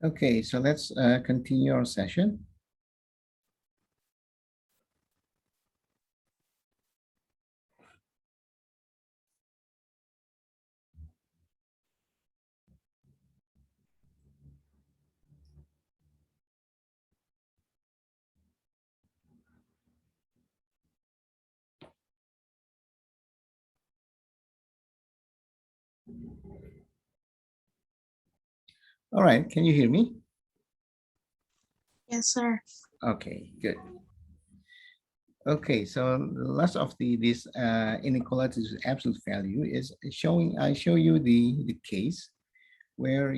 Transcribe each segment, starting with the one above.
Okay, so let's continue our session. All right, can you hear me? Yes, sir. Okay, good. Okay, so the last of this inequalities with absolute value is showing. I show you the case where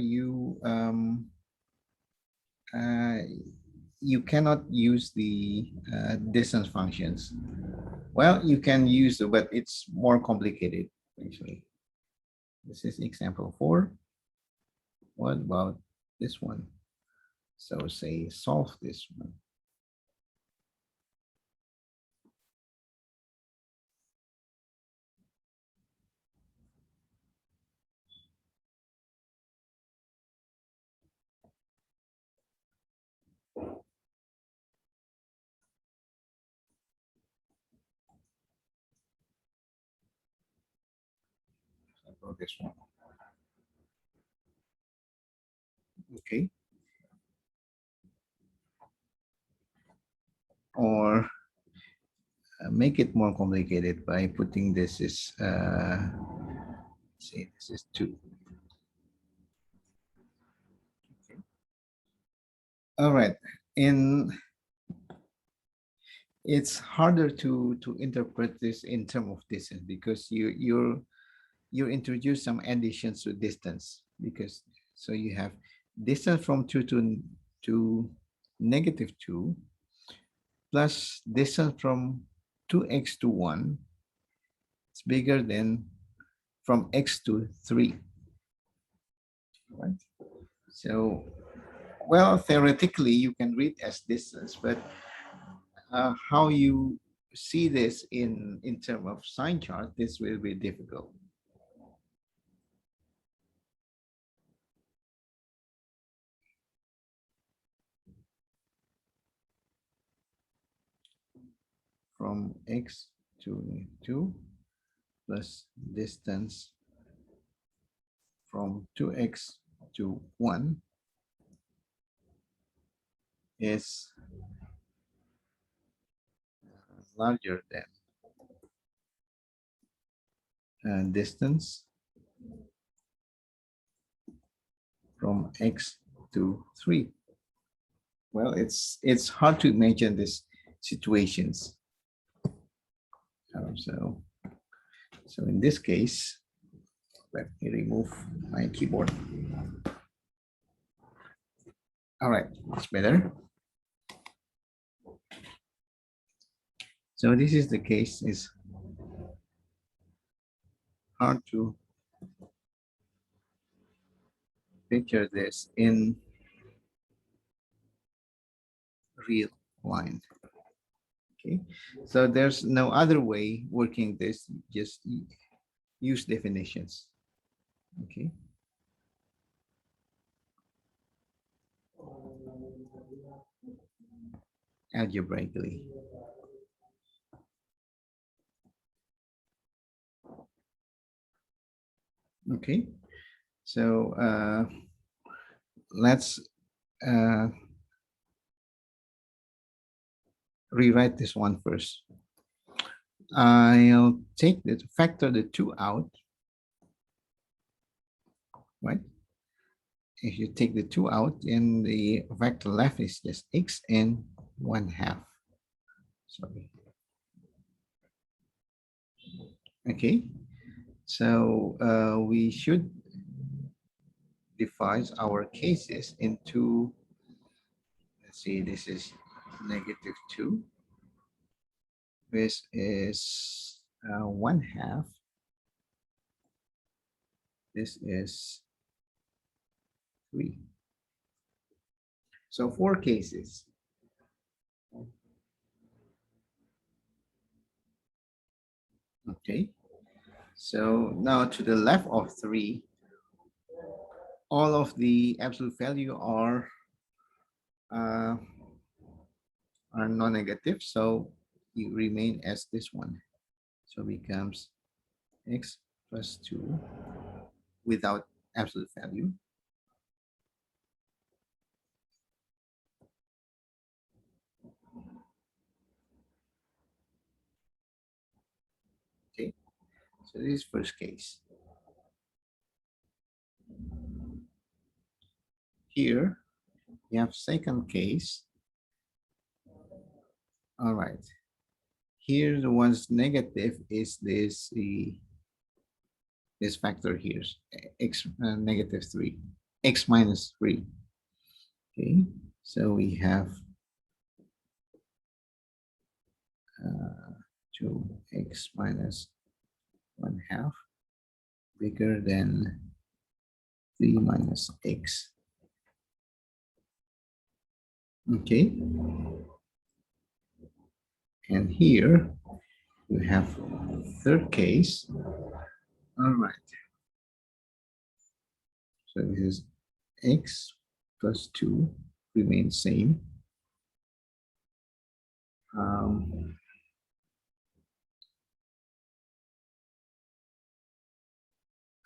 uh, you cannot use the distance functions. Well, you can use it, but it's more complicated actually. This is example 4. What about this one? So say solve this one. About this one. Okay. Or make it more complicated by putting this is say this is 2. Okay. All right. In it's harder to interpret this in terms of distance because you introduce some additions to distance because so you have distance from 2 to negative 2 plus distance from 2x to 1 is bigger than from x to 3, right? So, well, theoretically, you can read as distance, but how you see this in terms of sign chart, this will be difficult. From x to 2 plus distance from 2x to 1 is larger than distance from x to 3. Well, it's hard to imagine these situations. So in this case, let me remove my keyboard. All right, it's better. So this is the case. It's hard to picture this in real line. Okay, so there's no other way working this, just use definitions. Okay. Algebraically. Okay, so let's uh, rewrite this one first. I'll take the factor the 2 out, right? If you take the 2 out, then the vector left is just x and 1/2. Sorry. Okay, so we should divide our cases into, let's see, this is negative 2. This is 1/2. This is 3. So 4 cases. Okay. So now to the left of 3, all of the absolute value uh, are non-negative, so you remain as this one. So becomes x plus 2 without absolute value. Okay, so this is first case. Here, we have second case. All right. Here, the one's negative is this factor here, x negative 3, x minus 3. Okay, so we have 2x minus 1 half bigger than 3 minus x. Okay, and here we have third case. All right, so this is x plus 2 remains same.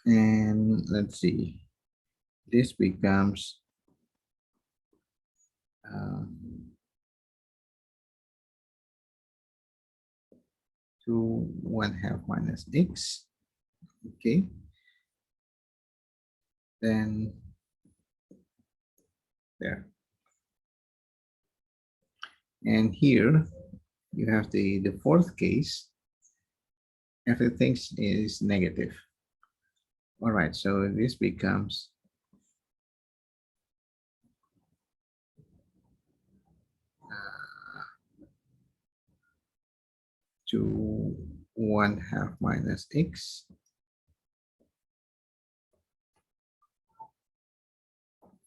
And let's see, this becomes 2 1 half minus x. Okay, then there. And here you have the fourth case. Everything is negative. All right, so this becomes 2 1 half minus x.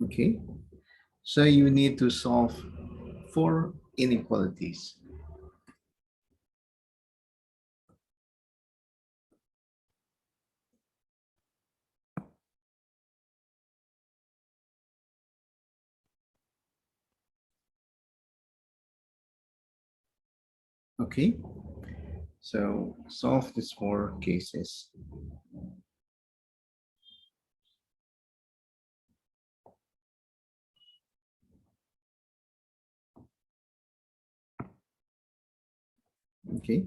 Okay, so you need to solve 4 inequalities. Okay, so solve these 4 cases. Okay,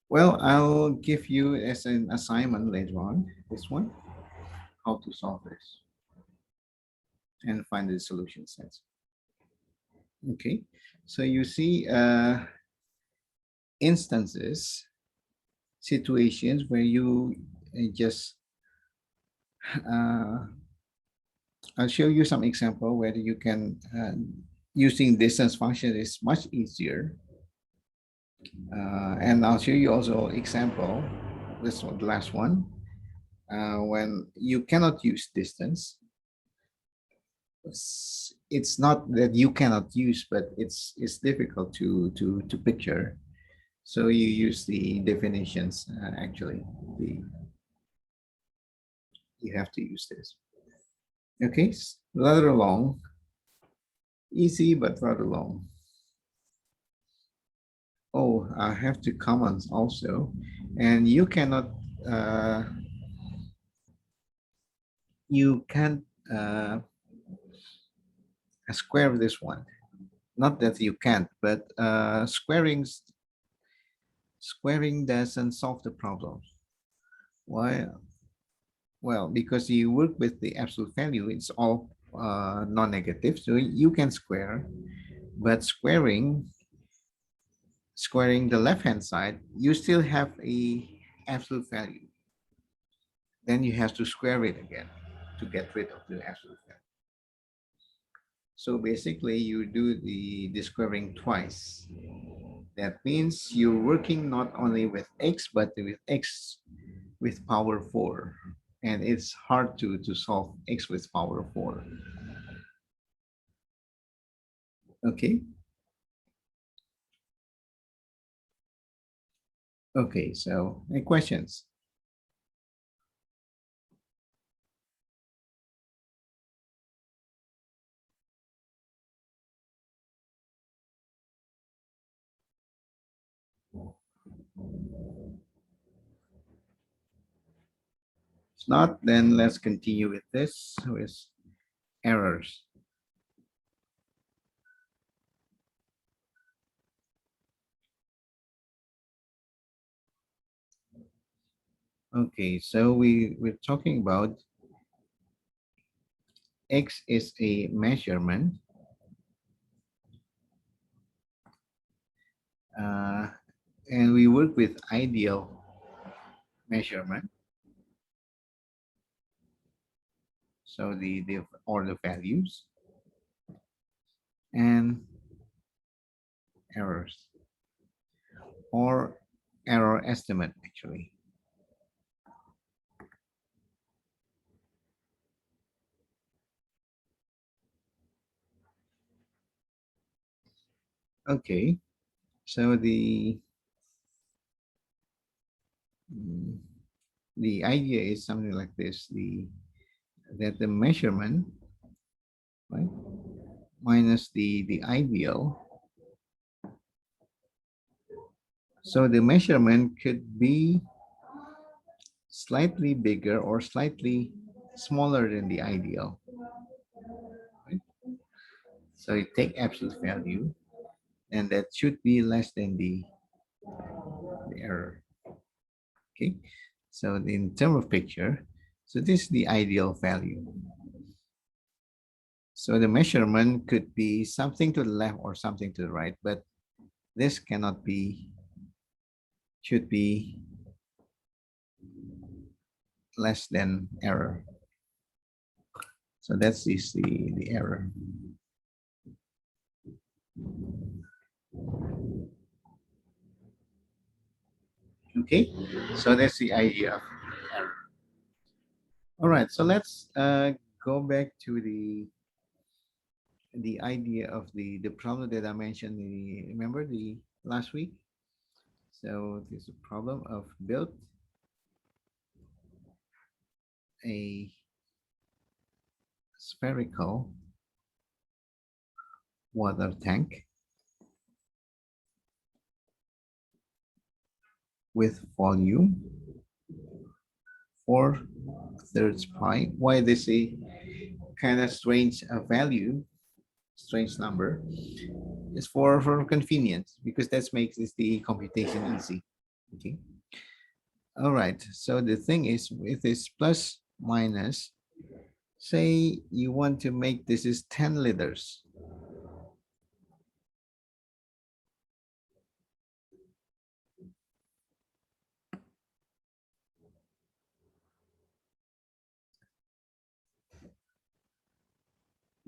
well, I'll give you as an assignment later on, this one, how to solve this and find the solution sets. Okay, so you see instances, situations where you just, I'll show you some example where you can, using distance function is much easier. And I'll show you also example, this one, the last one, when you cannot use distance. It's not that you cannot use, but it's difficult to picture. So you use the definitions. Actually, you have to use this. Okay, rather long, easy but rather long. Oh, I have to comment also, and you cannot. You can't square this one. Not that you can't, but squaring doesn't solve the problem. Why? Well, because you work with the absolute value, it's all non-negative, so you can square, but squaring the left-hand side, you still have a absolute value. Then you have to square it again to get rid of the absolute value. So basically, you do the squaring twice. That means you're working not only with x, but with x with power 4. And it's hard to solve x with power 4. Okay. Okay, so any questions? If not, then let's continue with this with errors. Okay, so we're talking about X is a measurement, uh, and we work with ideal measurement. So the or the values and errors or error estimate actually. Okay, so mm, the idea is something like this: that the measurement, right, minus the ideal. So the measurement could be slightly bigger or slightly smaller than the ideal. Right? So you take absolute value, and that should be less than the error. Okay, so in terms of picture, so this is the ideal value. So the measurement could be something to the left or something to the right, but this cannot be, should be less than error. So that's is the error. Okay, so that's the idea of error. All right, so let's go back to the idea of the problem that I mentioned. Remember the last week? So this is a problem of build a spherical water tank with volume 4/3 pi. Why this a kind of strange value, strange number, is for convenience because that makes this the computation easy. Okay. All right. So the thing is with this plus minus, say you want to make this is 10 liters.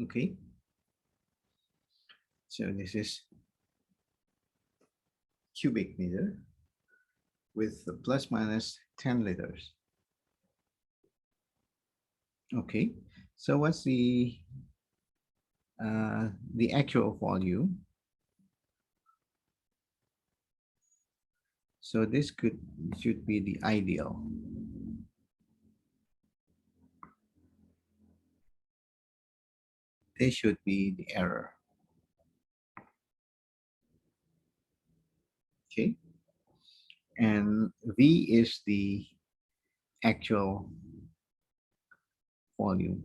Okay. So this is cubic meter with the plus minus 10 liters. Okay. So what's the actual volume? So this should be the ideal. This should be the error. Okay. And V is the actual volume.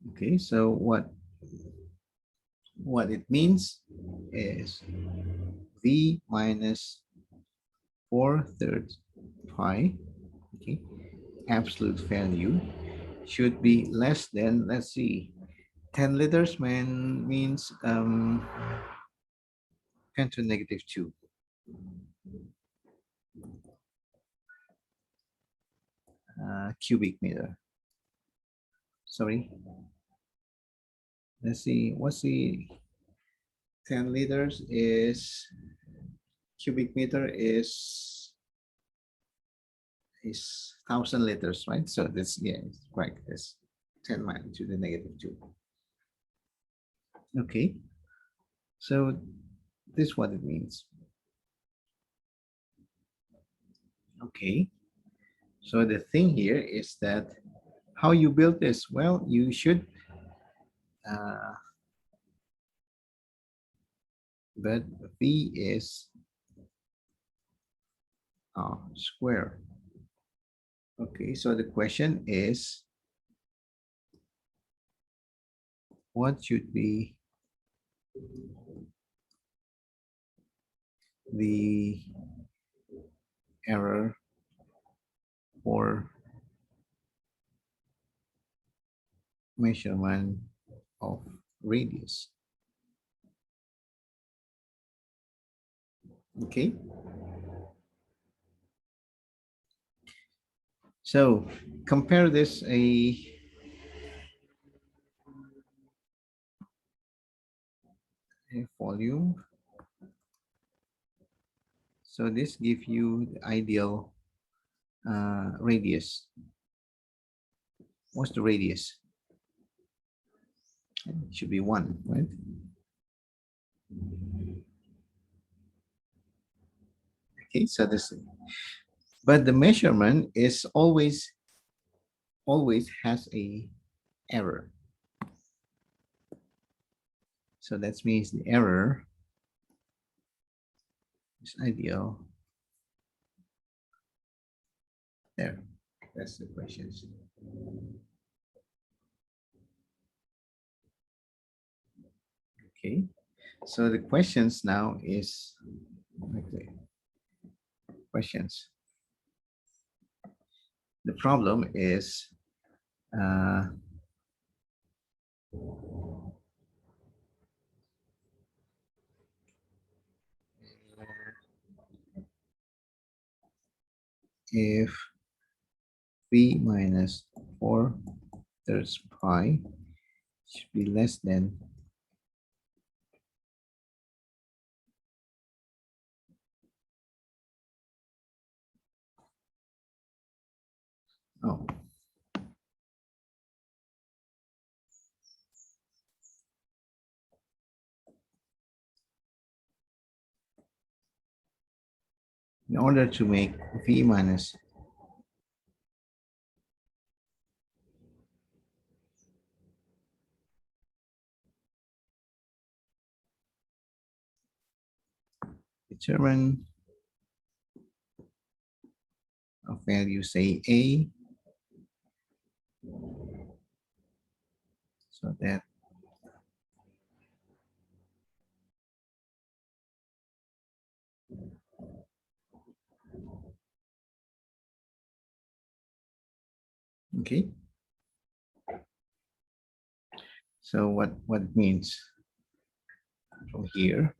Okay, so what it means is V minus 4/3 pi, okay, absolute value should be less than, let's see, 10 liters means 10 to negative 2. Cubic meter. Sorry. Let's see, what's the 10 liters is, cubic meter is 1,000 liters, right? So this, yeah, it's correct. That's 10 minus to the negative 2. Okay, so this is what it means. Okay, so the thing here is that how you build this? Well, you should, but V is square. Okay, so the question is, what should be the error for measurement of radius? Okay, so compare this a volume. So this gives you the ideal radius. What's the radius? It should be 1, right? Okay, so this, but the measurement is always has a error. So that means the error is ideal. There, that's the questions. Okay, so the questions now is, okay, questions. The problem is if v minus 4/3 pi should be less than oh in order to make v minus determine a value, say a, so that okay. So what it means from here,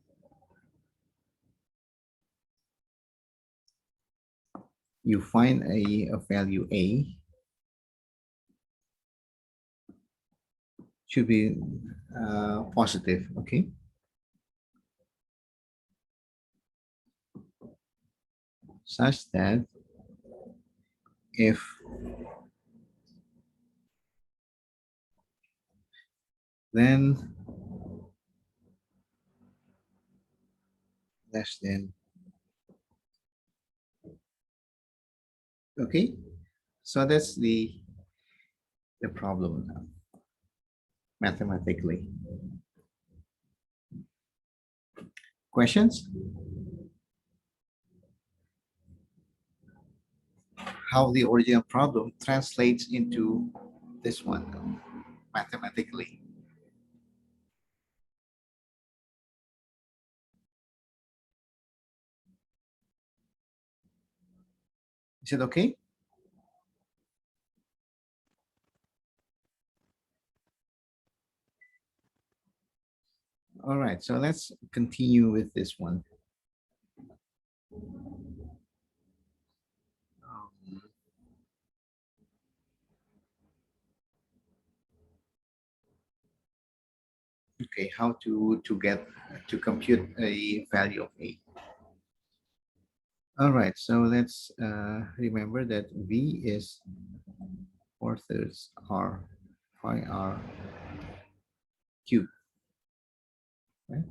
you find a value a should be positive, okay? Such that if then less than, okay? So that's the problem now, mathematically. Questions? How the original problem translates into this one mathematically. Is it okay? All right, so let's continue with this one. Um, okay, how to get to compute a value of a. All right, so let's remember that v is 4/3 r pi r cubed. Right?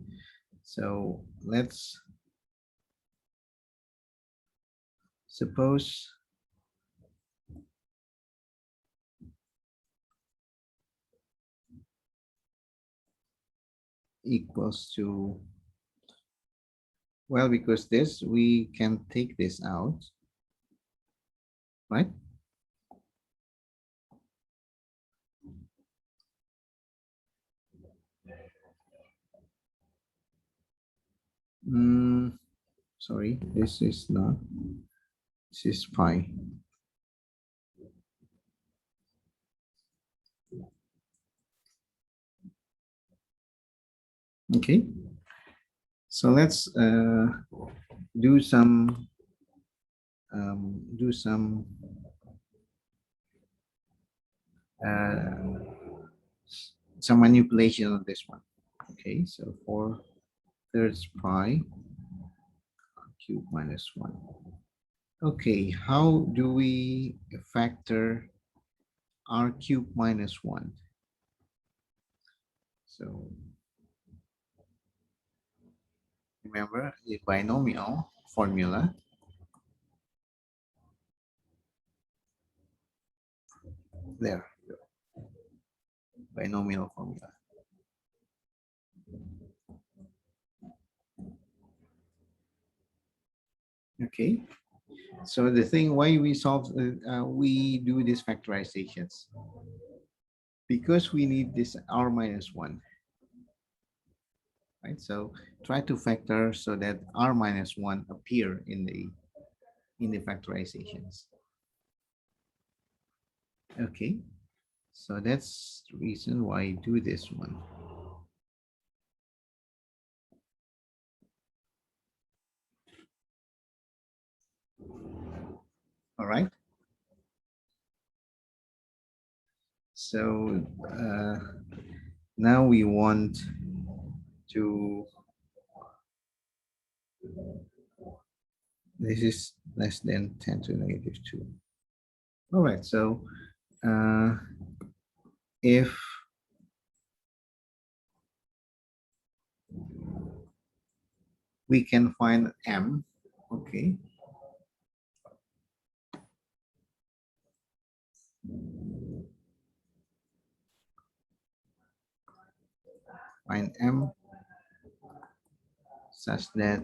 So let's suppose equals to, well, because this we can take this out. right? Mm, sorry, this is not, this is pi. Okay, so let's do some do uh, some manipulation on this one. Okay, so 4/3 pi cube minus 1. Okay, how do we factor r cube minus 1? So remember the binomial formula. There, binomial formula. Okay, so the thing why we solve, we do these factorizations, because we need this r minus 1, right? So try to factor so that r minus 1 appear in the factorizations. Okay, so that's the reason why I do this one. All right. So now we want to, this is less than 10 to the negative 2. All right, so if we can find m, okay, find m such that,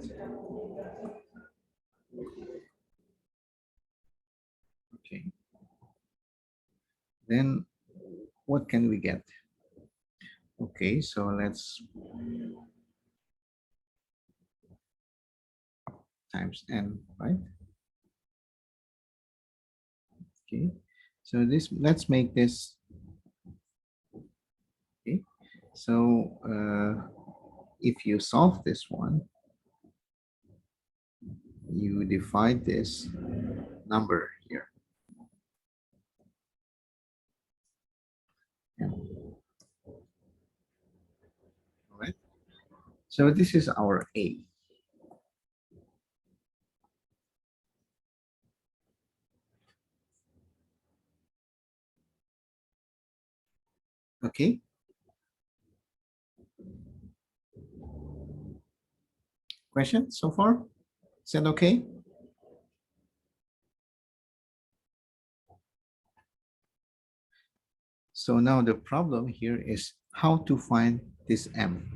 okay, then what can we get? Okay, so let's times n, right? Okay, so this, let's make this, okay, so if you solve this one, you divide this number here. Yeah. All right. So this is our A. Okay. Question so far? Is that okay? So now the problem here is how to find this M.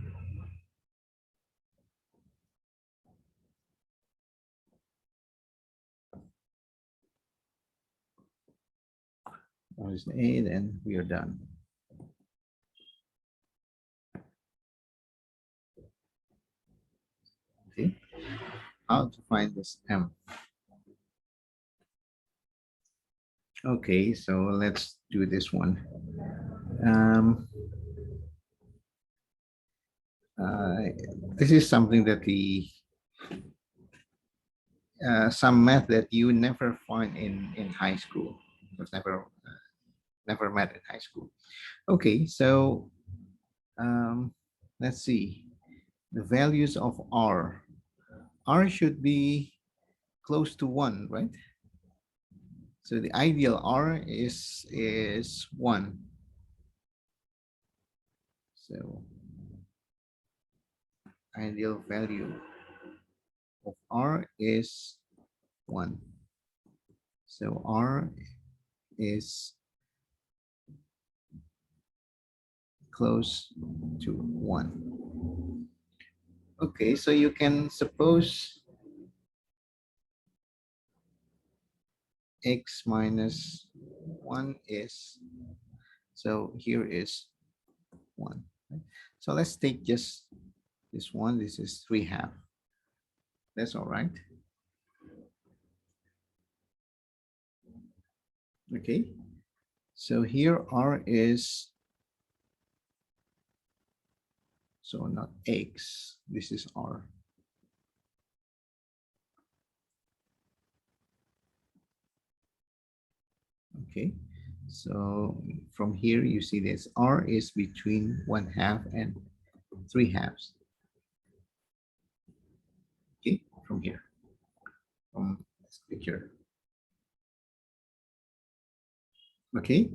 That is A, then we are done. Okay. How to find this M? Okay, so let's do this one. Um, this is something that the some math that you never find in high school. It was never met in high school. Okay, so let's see the values of R. R should be close to 1, right? So the ideal R is 1. So ideal value of R is 1. So R is close to 1. Okay, so you can suppose x minus 1 is, so here is 1. Right? So let's take just this one. This is 3/2. That's all right. Okay. So here r is, so not x, this is r. Okay. So from here you see this r is between 1/2 and 3/2. Okay, from here, from this picture. Okay,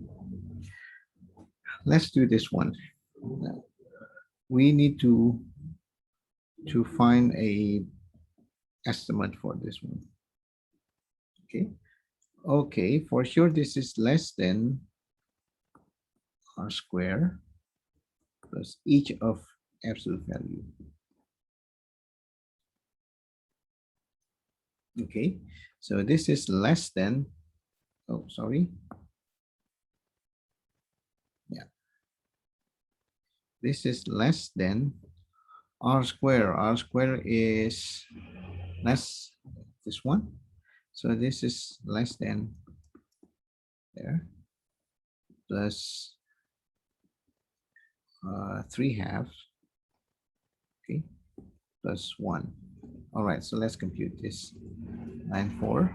let's do this one. We need to find a estimate for this one. Okay, okay, for sure this is less than r square plus each of absolute value. Okay, so this is less than, oh sorry, yeah, this is less than r square. R square is less this one, so this is less than there plus 3/2, okay, plus 1. All right, so let's compute this. 9/4,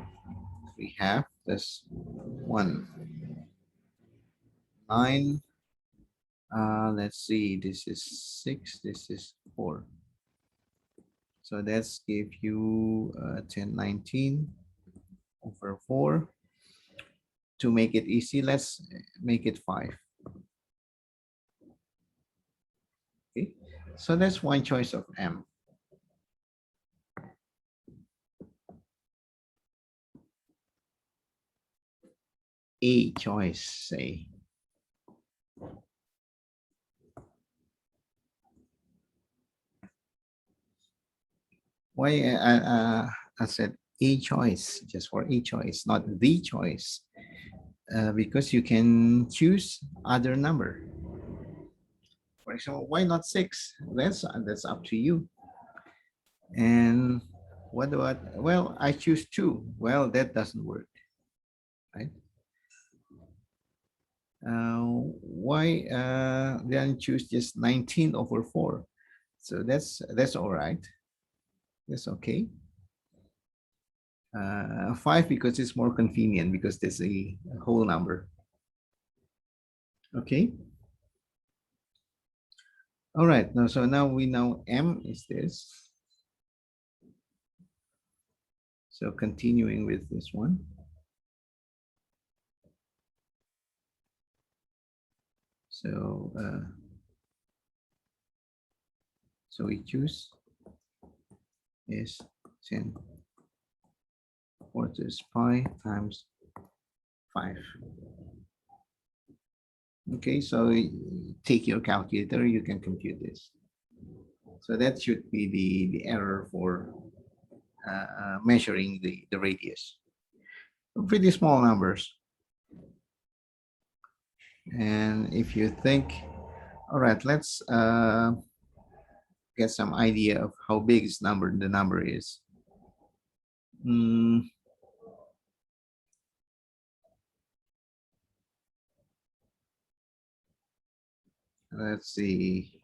3/2 plus 1. 9, let's see, this is 6, this is 4. So that's give you 1019 over 4. To make it easy, let's make it 5. Okay, so that's one choice of M. A choice, say. Why I said a choice, just for a choice, not the choice, because you can choose other number. For example, why not 6? That's up to you. And what about, well, I choose 2. Well, that doesn't work, right? Why then choose just 19 over 4? So that's all right. That's okay. 5 because it's more convenient because there's a whole number. Okay. All right. Now, so now we know M is this. So continuing with this one. So so we choose is 10 quarters pi times 5. Okay, so take your calculator, you can compute this. So that should be the error for measuring the radius. Pretty small numbers. And if you think, all right, let's get some idea of how big the number is. Let's see.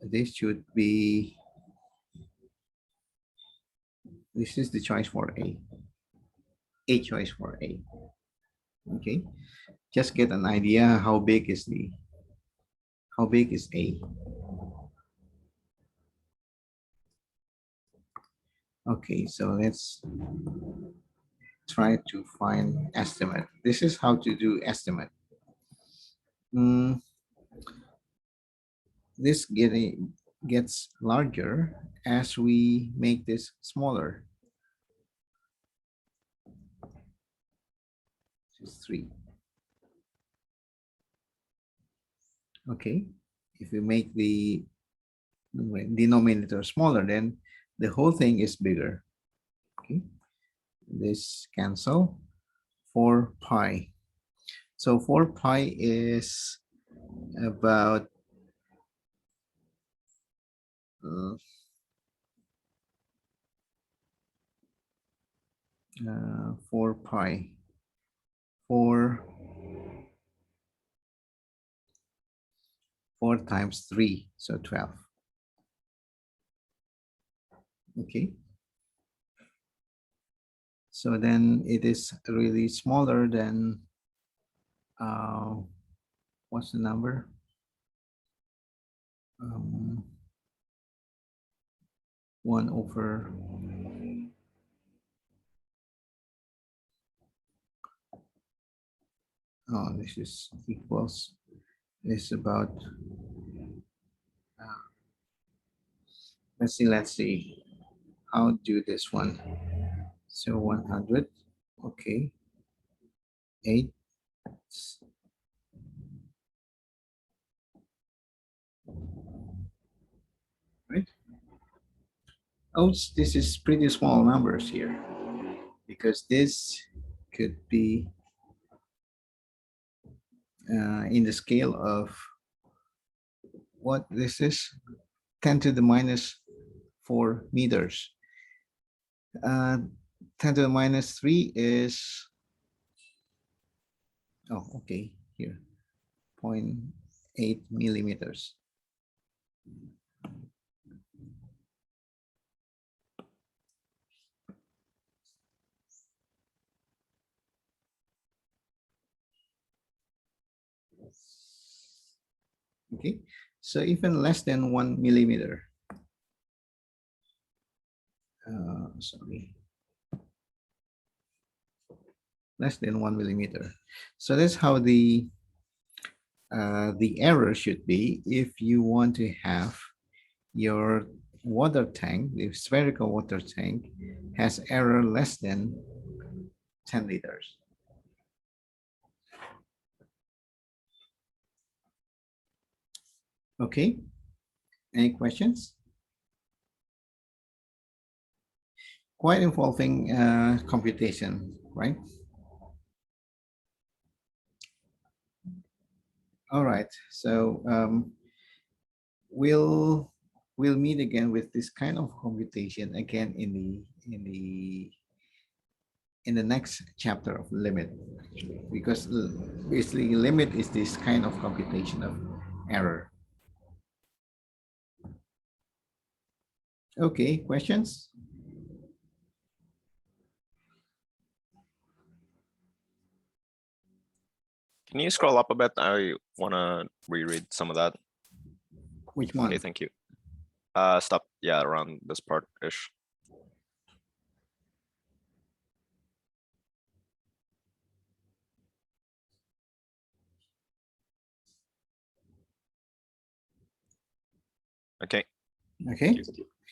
This should be, this is the choice for A. A choice for A. Okay. Just get an idea how big is A. Okay, so let's try to find estimate. This is how to do estimate. This gets larger as we make this smaller. This is 3. Okay, if we make the denominator smaller, then the whole thing is bigger. Okay, this cancel. 4 pi. So 4 pi is about 4 pi. 4 times 3, so 12. Okay. So then it is really smaller than, what's the number? 1 over, this is equals, is about, let's see, I'll do this one. So 100, okay, 8, right? Oh, this is pretty small numbers here, because this could be in the scale of what this is, 10 to the minus 4 meters. 10 to the minus 3 is, oh, okay, here, 0.8 millimeters. Okay, so even less than 1 millimeter. Sorry, less than 1 millimeter. So that's how the error should be if you want to have your water tank, the spherical water tank, has error less than 10 liters. Okay, any questions? Quite involving computation, right? All right, so we'll meet again with this kind of computation again in the next chapter of limit, actually, because basically limit is this kind of computation of error. Okay, questions? Can you scroll up a bit? I want to reread some of that. Which one? Okay, thank you. Stop. Yeah, around this part-ish. Okay. Okay.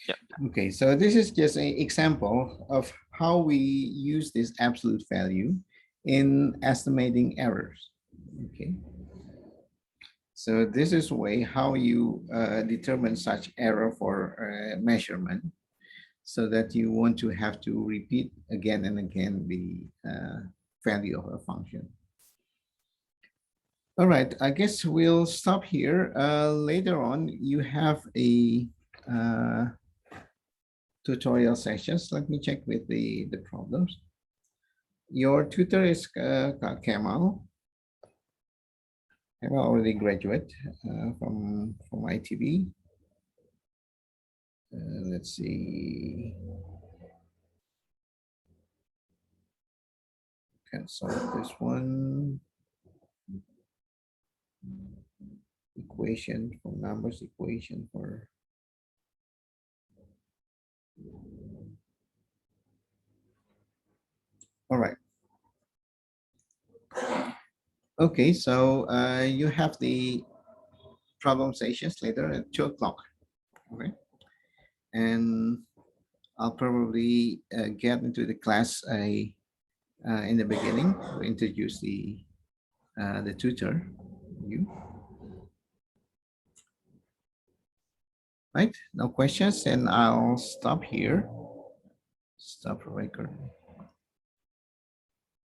Yeah. Okay, so this is just an example of how we use this absolute value in estimating errors. Okay. So this is way how you determine such error for measurement, so that you want to have to repeat again and again the value of a function. All right, I guess we'll stop here. Later on, you have a tutorial sessions. Let me check with the problems. Your tutor is Kemal. Kemal already graduate from ITB. Let's see. Can solve this one. Equation for numbers, equation for. All right. Okay, so you have the problem sessions later at 2 o'clock. Okay. And I'll probably get into the class in the beginning to introduce the tutor. You. Right, no questions, and I'll stop here. Stop recording.